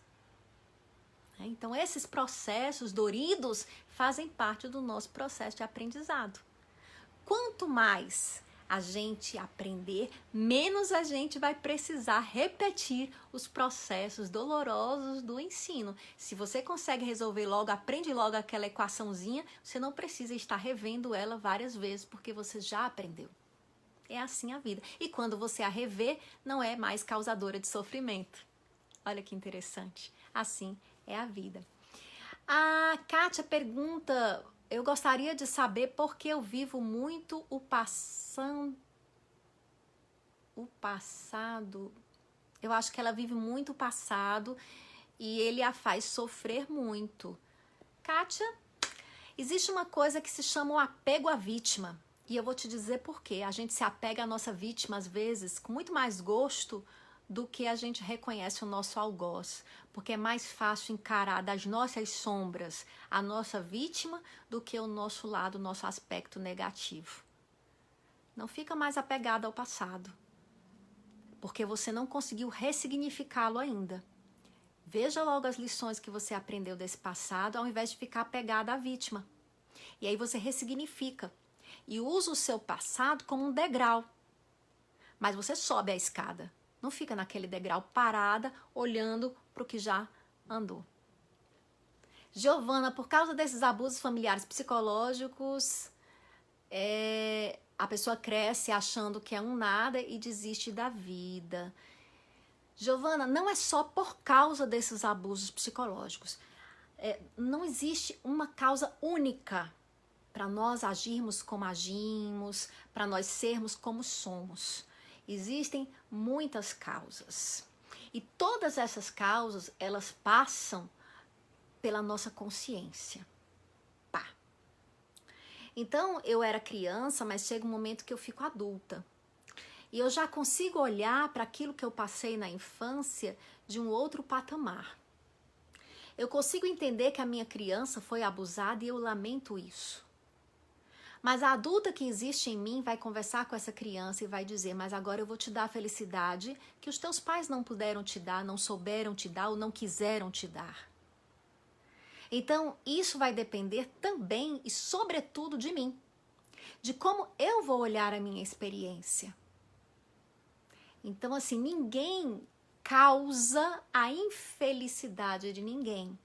Speaker 1: Então, esses processos doridos fazem parte do nosso processo de aprendizado. Quanto mais a gente aprender, menos a gente vai precisar repetir os processos dolorosos do ensino. Se você consegue resolver logo, aprende logo aquela equaçãozinha, você não precisa estar revendo ela várias vezes, porque você já aprendeu. É assim a vida. E quando você a rever, não é mais causadora de sofrimento. Olha que interessante. Assim é a vida. A Kátia pergunta... Eu gostaria de saber por que eu vivo muito o passado. Eu acho que ela vive muito o passado e ele a faz sofrer muito. Kátia, existe uma coisa que se chama o apego à vítima. E eu vou te dizer por quê. A gente se apega à nossa vítima, às vezes, com muito mais gosto do que a gente reconhece o nosso algoz, porque é mais fácil encarar das nossas sombras a nossa vítima do que o nosso lado, o nosso aspecto negativo. Não fica mais apegado ao passado, porque você não conseguiu ressignificá-lo ainda. Veja logo as lições que você aprendeu desse passado, ao invés de ficar apegado à vítima. E aí você ressignifica e usa o seu passado como um degrau, mas você sobe a escada. Não fica naquele degrau parada, olhando para o que já andou. Giovana, por causa desses abusos familiares psicológicos, a pessoa cresce achando que é um nada e desiste da vida. Giovana, não é só por causa desses abusos psicológicos. Não existe uma causa única para nós agirmos como agimos, para nós sermos como somos. Existem muitas causas. E todas essas causas, elas passam pela nossa consciência. Pá. Então, eu era criança, mas chega um momento que eu fico adulta. E eu já consigo olhar para aquilo que eu passei na infância de um outro patamar. Eu consigo entender que a minha criança foi abusada e eu lamento isso. Mas a adulta que existe em mim vai conversar com essa criança e vai dizer, mas agora eu vou te dar a felicidade que os teus pais não puderam te dar, não souberam te dar ou não quiseram te dar. Então, isso vai depender também e sobretudo de mim, de como eu vou olhar a minha experiência. Então, assim, ninguém causa a infelicidade de ninguém,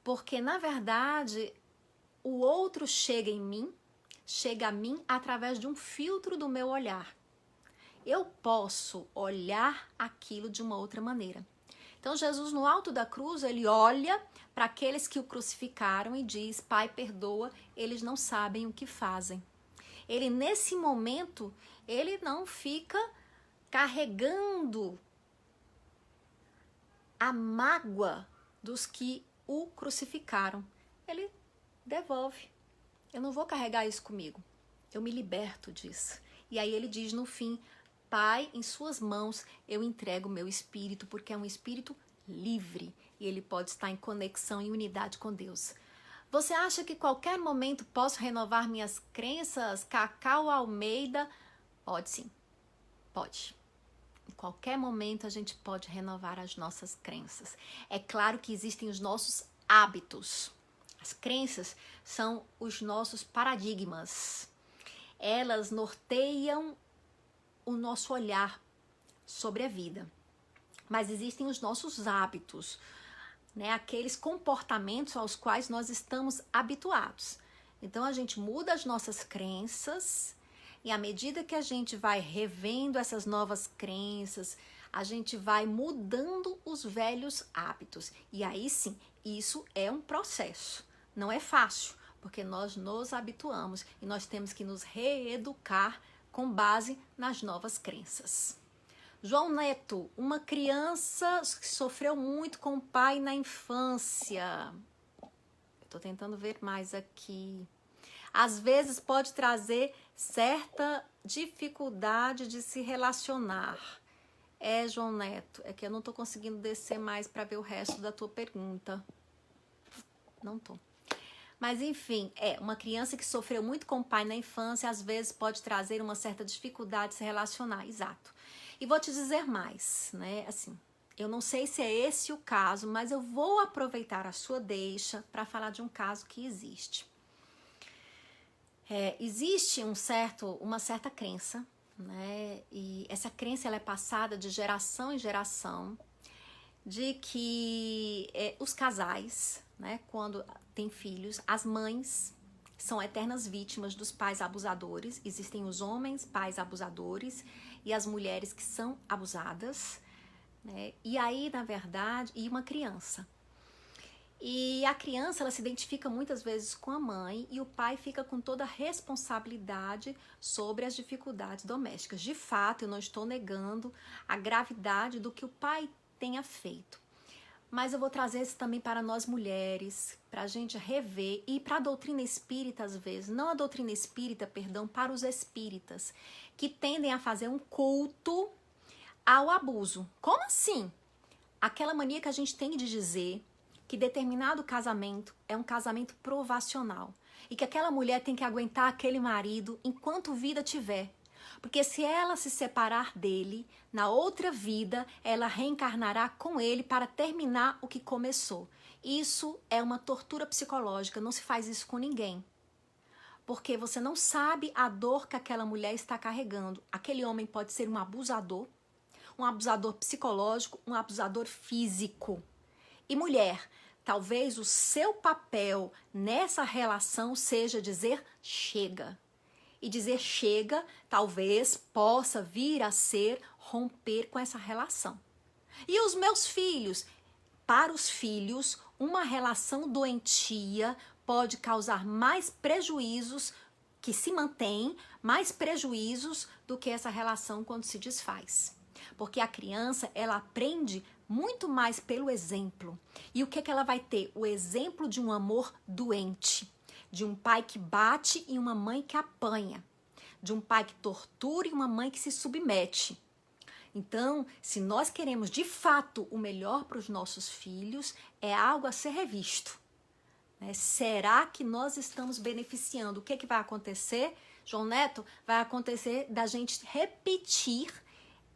Speaker 1: porque, na verdade, o outro chega a mim através de um filtro do meu olhar. Eu posso olhar aquilo de uma outra maneira. Então, Jesus, no alto da cruz, ele olha para aqueles que o crucificaram e diz, Pai, perdoa, eles não sabem o que fazem. Ele, nesse momento, ele não fica carregando a mágoa dos que o crucificaram. Ele devolve. Eu não vou carregar isso comigo. Eu me liberto disso. E aí ele diz no fim, Pai, em suas mãos eu entrego o meu espírito, porque é um espírito livre e ele pode estar em conexão e unidade com Deus. Você acha que qualquer momento posso renovar minhas crenças? Cacau Almeida? Pode sim, pode. Em qualquer momento a gente pode renovar as nossas crenças. É claro que existem os nossos hábitos. As crenças são os nossos paradigmas. Elas norteiam o nosso olhar sobre a vida. Mas existem os nossos hábitos, né? Aqueles comportamentos aos quais nós estamos habituados. Então a gente muda as nossas crenças e à medida que a gente vai revendo essas novas crenças, a gente vai mudando os velhos hábitos. E aí sim, isso é um processo. Não é fácil, porque nós nos habituamos e nós temos que nos reeducar com base nas novas crenças. João Neto, uma criança que sofreu muito com o pai na infância. Estou tentando ver mais aqui. Às vezes pode trazer certa dificuldade de se relacionar. João Neto, é que eu não estou conseguindo descer mais para ver o resto da tua pergunta. Não estou. Mas enfim, uma criança que sofreu muito com o pai na infância, às vezes pode trazer uma certa dificuldade de se relacionar, exato. E vou te dizer mais, né, assim, eu não sei se é esse o caso, mas eu vou aproveitar a sua deixa para falar de um caso que existe. Existe uma certa crença, né, e essa crença ela é passada de geração em geração, de que os casais, né, quando têm filhos, as mães são eternas vítimas dos pais abusadores. Existem os homens pais abusadores e as mulheres que são abusadas, né? E aí, na verdade, e uma criança. E a criança, ela se identifica muitas vezes com a mãe e o pai fica com toda a responsabilidade sobre as dificuldades domésticas. De fato, eu não estou negando a gravidade do que o pai tenha feito. Mas eu vou trazer isso também para nós mulheres, para a gente rever, e para a doutrina espírita às vezes, não a doutrina espírita, perdão, para os espíritas, que tendem a fazer um culto ao abuso. Como assim? Aquela mania que a gente tem de dizer que determinado casamento é um casamento provacional e que aquela mulher tem que aguentar aquele marido enquanto vida tiver. Porque se ela se separar dele, na outra vida, ela reencarnará com ele para terminar o que começou. Isso é uma tortura psicológica, não se faz isso com ninguém. Porque você não sabe a dor que aquela mulher está carregando. Aquele homem pode ser um abusador psicológico, um abusador físico. E mulher, talvez o seu papel nessa relação seja dizer chega. E dizer chega, talvez possa vir a ser romper com essa relação. E os meus filhos? Para os filhos, uma relação doentia pode causar mais prejuízos, que se mantém, mais prejuízos do que essa relação quando se desfaz. Porque a criança, ela aprende muito mais pelo exemplo. E o que ela vai ter? O exemplo de um amor doente. De um pai que bate e uma mãe que apanha. De um pai que tortura e uma mãe que se submete. Então, se nós queremos de fato o melhor para os nossos filhos, é algo a ser revisto. Será que nós estamos beneficiando? O que vai acontecer, João Neto? Vai acontecer da gente repetir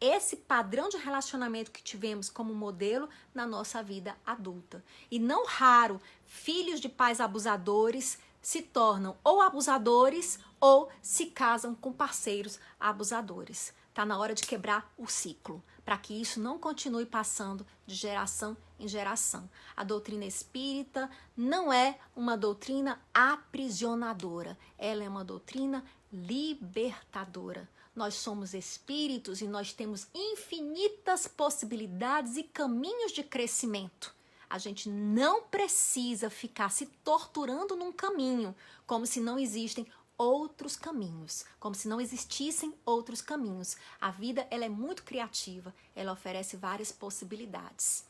Speaker 1: esse padrão de relacionamento que tivemos como modelo na nossa vida adulta. E não raro, filhos de pais abusadores se tornam ou abusadores ou se casam com parceiros abusadores. Está na hora de quebrar o ciclo, para que isso não continue passando de geração em geração. A doutrina espírita não é uma doutrina aprisionadora, ela é uma doutrina libertadora. Nós somos espíritos e nós temos infinitas possibilidades e caminhos de crescimento. A gente não precisa ficar se torturando num caminho, como se não existem outros caminhos, como se não existissem outros caminhos. A vida, ela é muito criativa, ela oferece várias possibilidades.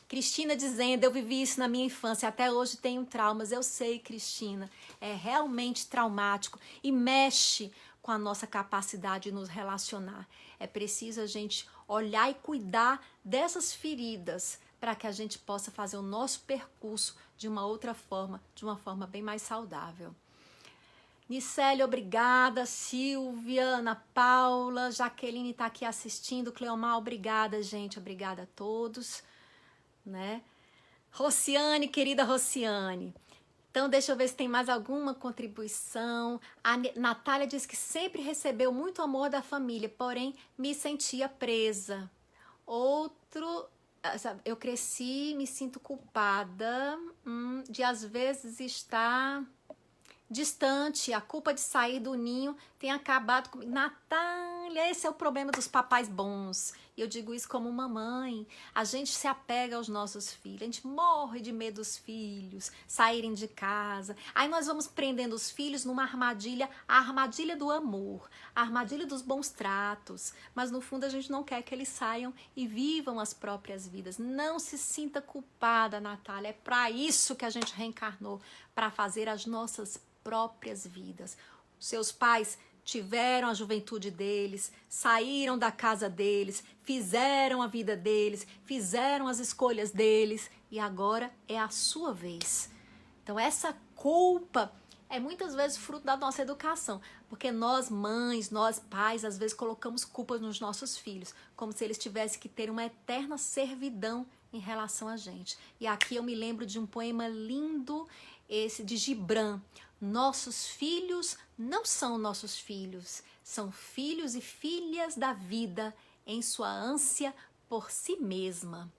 Speaker 1: Cristina dizendo, eu vivi isso na minha infância, até hoje tenho traumas. Eu sei, Cristina, é realmente traumático e mexe com a nossa capacidade de nos relacionar. É preciso a gente olhar e cuidar dessas feridas para que a gente possa fazer o nosso percurso de uma outra forma, de uma forma bem mais saudável. Nicele, obrigada. Silvia, Ana Paula, Jaqueline está aqui assistindo. Cleomar, obrigada, gente. Obrigada a todos. Né? Rociane, querida Rociane. Então, deixa eu ver se tem mais alguma contribuição. A Natália diz que sempre recebeu muito amor da família, porém me sentia presa. Outro, eu cresci, me sinto culpada de às vezes estar distante, a culpa de sair do ninho tem acabado comigo. Natália, esse é o problema dos papais bons. E eu digo isso como mamãe. A gente se apega aos nossos filhos, a gente morre de medo dos filhos saírem de casa. Aí nós vamos prendendo os filhos numa armadilha, a armadilha do amor, a armadilha dos bons tratos. Mas no fundo a gente não quer que eles saiam e vivam as próprias vidas. Não se sinta culpada, Natália. É para isso que a gente reencarnou, para fazer as nossas próprias vidas. Seus pais tiveram a juventude deles, saíram da casa deles, fizeram a vida deles, fizeram as escolhas deles e agora é a sua vez. Então essa culpa é muitas vezes fruto da nossa educação, porque nós mães, nós pais, às vezes colocamos culpa nos nossos filhos, como se eles tivessem que ter uma eterna servidão em relação a gente. E aqui eu me lembro de um poema lindo, esse de Gibran. Nossos filhos não são nossos filhos, são filhos e filhas da vida em sua ânsia por si mesma.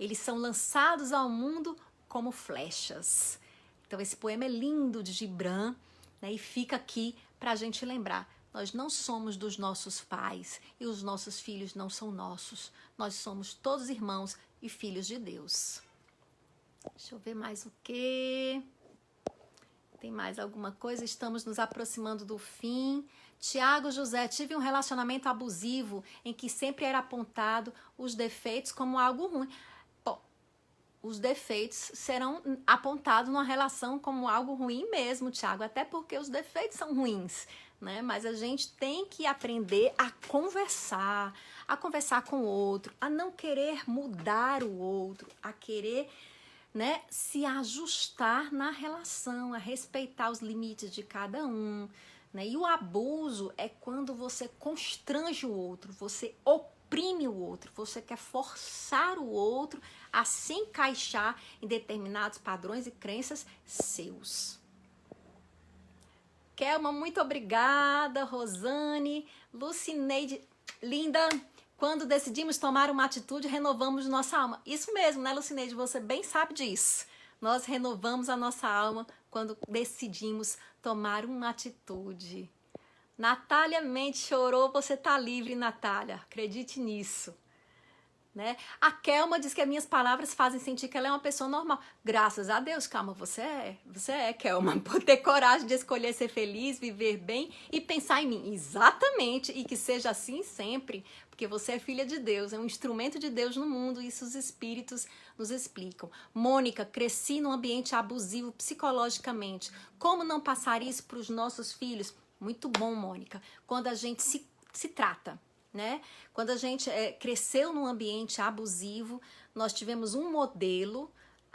Speaker 1: Eles são lançados ao mundo como flechas. Então esse poema é lindo de Gibran, né, e fica aqui para a gente lembrar. Nós não somos dos nossos pais e os nossos filhos não são nossos. Nós somos todos irmãos e filhos de Deus. Deixa eu ver mais o quê? Tem mais alguma coisa? Estamos nos aproximando do fim. Tiago José, tive um relacionamento abusivo em que sempre era apontado os defeitos como algo ruim. Bom, os defeitos serão apontados numa relação como algo ruim mesmo, Tiago, até porque os defeitos são ruins, né? Mas a gente tem que aprender a conversar com o outro, a não querer mudar o outro, a querer, né, se ajustar na relação, a respeitar os limites de cada um, né? E o abuso é quando você constrange o outro, você oprime o outro, você quer forçar o outro a se encaixar em determinados padrões e crenças seus. Kelma, muito obrigada. Rosane, Lucineide, linda. Quando decidimos tomar uma atitude, renovamos nossa alma. Isso mesmo, né, Lucineide? Você bem sabe disso. Nós renovamos a nossa alma quando decidimos tomar uma atitude. Natália Mendes chorou, você tá livre, Natália. Acredite nisso. Né? A Kelma diz que as minhas palavras fazem sentir que ela é uma pessoa normal. Graças a Deus, calma, você é, Kelma, por ter coragem de escolher ser feliz, viver bem e pensar em mim. Exatamente, e que seja assim sempre, porque você é filha de Deus, é um instrumento de Deus no mundo, isso os espíritos nos explicam. Mônica, cresci num ambiente abusivo psicologicamente. Como não passar isso para os nossos filhos? Muito bom, Mônica, quando a gente se trata. Né? Quando a gente cresceu num ambiente abusivo, nós tivemos um modelo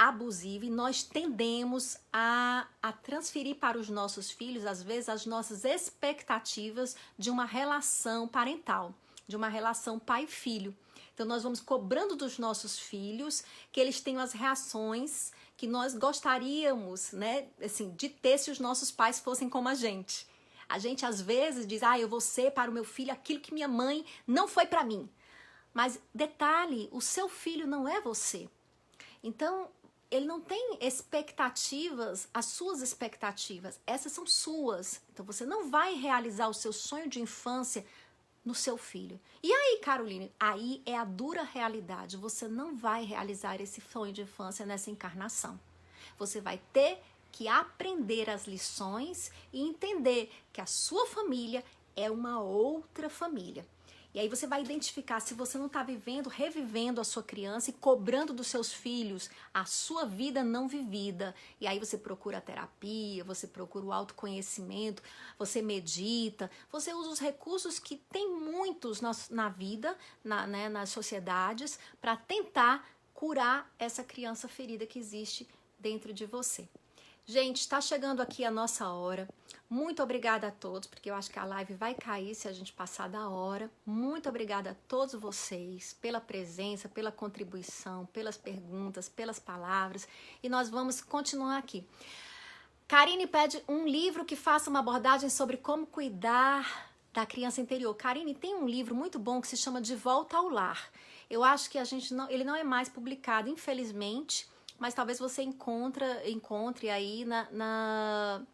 Speaker 1: abusiva e nós tendemos a transferir para os nossos filhos, às vezes, as nossas expectativas de uma relação parental, de uma relação pai-filho. Então, nós vamos cobrando dos nossos filhos que eles tenham as reações que nós gostaríamos, né, assim, de ter se os nossos pais fossem como a gente. A gente, às vezes, diz, eu vou ser para o meu filho aquilo que minha mãe não foi para mim. Mas, detalhe, o seu filho não é você. Então, ele não tem expectativas, as suas expectativas, essas são suas. Então, você não vai realizar o seu sonho de infância no seu filho. E aí, Caroline, aí é a dura realidade. Você não vai realizar esse sonho de infância nessa encarnação. Você vai ter que aprender as lições e entender que a sua família é uma outra família. E aí você vai identificar se você não está revivendo a sua criança e cobrando dos seus filhos a sua vida não vivida. E aí você procura a terapia, você procura o autoconhecimento, você medita, você usa os recursos que tem muitos na vida, nas sociedades, para tentar curar essa criança ferida que existe dentro de você. Gente, está chegando aqui a nossa hora. Muito obrigada a todos, porque eu acho que a live vai cair se a gente passar da hora. Muito obrigada a todos vocês pela presença, pela contribuição, pelas perguntas, pelas palavras. E nós vamos continuar aqui. Karine pede um livro que faça uma abordagem sobre como cuidar da criança interior. Karine, tem um livro muito bom que se chama De Volta ao Lar. Eu acho que ele não é mais publicado, infelizmente, mas talvez você encontre aí na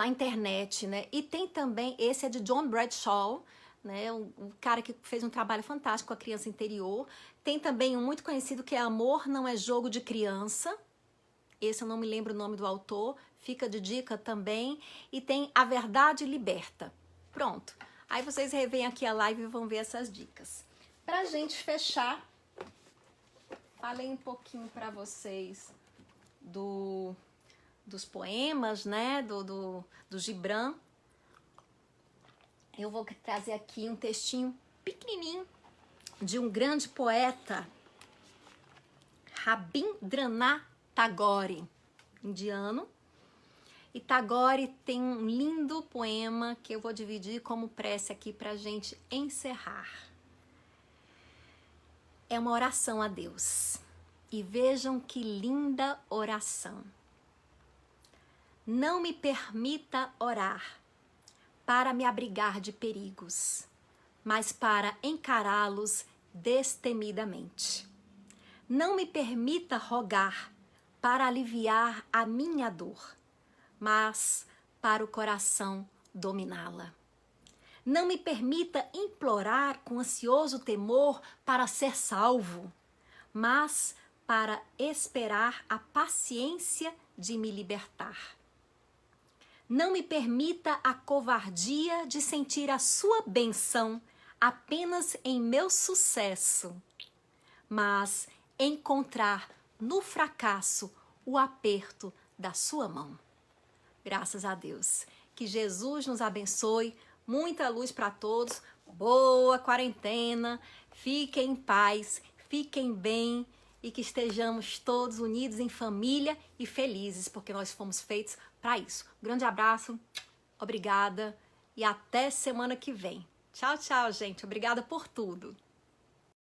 Speaker 1: internet, né? E tem também, esse é de John Bradshaw, né? Um cara que fez um trabalho fantástico com a criança interior. Tem também um muito conhecido que é Amor Não é Jogo de Criança. Esse eu não me lembro o nome do autor, fica de dica também. E tem A Verdade Liberta. Pronto. Aí vocês revêm aqui a live e vão ver essas dicas. Pra gente fechar, falei um pouquinho para vocês dos poemas, né, do Gibran. Eu vou trazer aqui um textinho pequenininho de um grande poeta, Rabindranath Tagore, indiano. E Tagore tem um lindo poema que eu vou dividir como prece aqui pra gente encerrar. É uma oração a Deus. E vejam que linda oração. Não me permita orar para me abrigar de perigos, mas para encará-los destemidamente. Não me permita rogar para aliviar a minha dor, mas para o coração dominá-la. Não me permita implorar com ansioso temor para ser salvo, mas para esperar a paciência de me libertar. Não me permita a covardia de sentir a sua bênção apenas em meu sucesso, mas encontrar no fracasso o aperto da sua mão. Graças a Deus. Que Jesus nos abençoe. Muita luz para todos, boa quarentena, fiquem em paz, fiquem bem e que estejamos todos unidos em família e felizes, porque nós fomos feitos para isso. Um grande abraço, obrigada e até semana que vem. Tchau, tchau, gente. Obrigada por tudo.